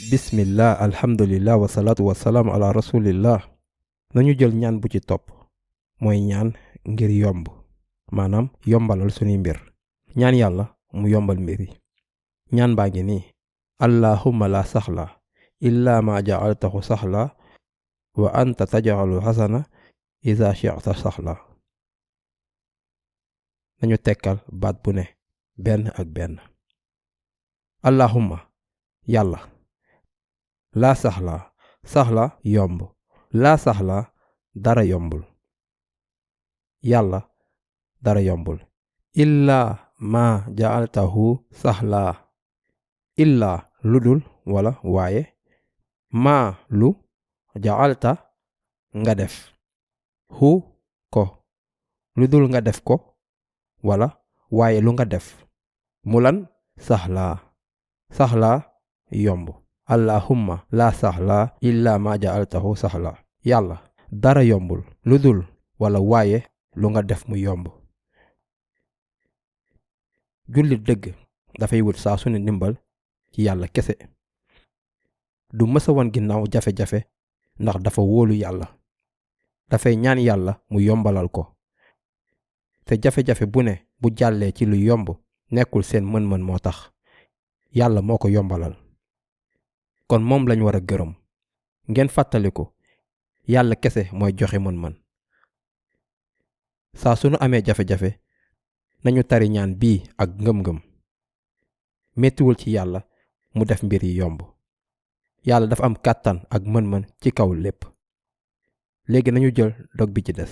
bismillah alhamdulillah wasalaatu wasalaamu ala rasulillah. nañu jël ñaan bu ci topp mooy ñaan ngir yomb maanaam yombalal sunuy mbir ñaan yàlla mu yombal mbir yi. ñaan baa ngi nii: allahumma la saxla illa ma ja'altahu saxla wa anta taj'alul hasana iza shi'ta saxla. nañu tekkal baat bu ne benn ak benn. allahumma yàlla, laa saxla saxla yomb, laa saxla dara yombul, yàlla dara yombul. illaa ma ja'altahu saxla, illaa lu dul wala waaye, maa lu ja'alta nga def, hu ko lu dul nga def ko, wala waaye lu nga def mu lan saxla saxla yomb. allahumma la saxla illa ma ja'altahu saxla. yàlla dara yombul lu dul wala waaye lu nga def mu yomb. jullit dëgg dafay wut saa su ne ndimbal ci yàlla kese. du mësa wan ginnaaw jafe-jafe ndax dafa wóolu yàlla. dafay ñaan yàlla mu yombalal ko. te jafe-jafe bu ne bu jàllee ci lu yomb nekkul seen mën-mën moo tax, yàlla moo ko yombalal. kon moom lañ war a gërëm. ngeen fàttaliku yàlla kese mooy joxe mën-mën. saa su nu amee jafe-jafe nañu tari ñaan bii ak ngëm-ngëm. mettiwul ci yàlla mu def mbir yi yomb. yàlla dafa am kàttan ak mën-mën ci kaw lépp. léegi nañu jël dog bi ci des.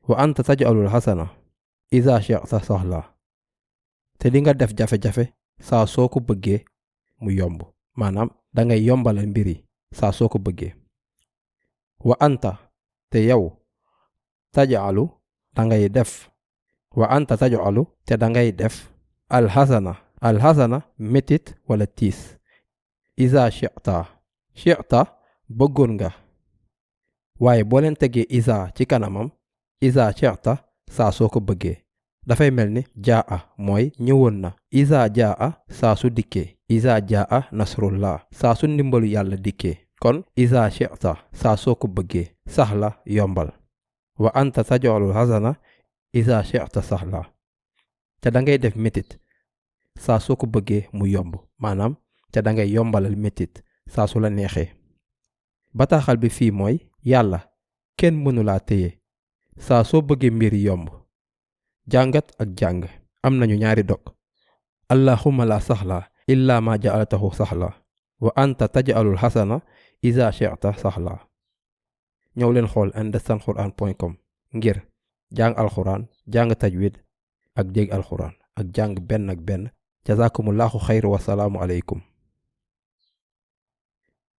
wa anta taj'alul hasana iza shi'ta saxla. te li nga def jafe-jafe saa soo ko bëggee mu yomb, maanaam dangay yombalal mbir yi saa soo ko bëggee. wa anta te yow taj'alu dangay def, wa anta taj'alu te dangay def alxasana metit wala tiis. iza shi'ta bëggoon nga, waaye boo leen tegee iza ci kanamam, iza shi'ta saa soo ko bëggee dafay mel ni jaa mooy ñëwoon na. iza jaa saa su dikkee, iza jaa nasrullah saa su ndimbalu yàlla dikkee. kon iza shi'ta saa soo ko bëggee saxla yombal. wa anta taj'alul hasana iza shi'ta saxla. te dangay def metit saa soo ko bëggee mu yomb, maanaam te dangay yombalal metit saa su la neexee. bataaxal bi fii mooy yàlla kenn mënulaa téye saa soo bëggee mbir yomb. jàngat ak jàng am nañu ñaari dog. allahumma la saxla illa ma ja'altahu saxla wa anta taj'alul hasana iza shi'ta saxla. ñëw leen xool understandquran.com ngir jàng alxuraan, jàng tajwid ak dégg alxuraan ak jàng benn ak benn. jazakumullahu xayr wa salaamu aleykum.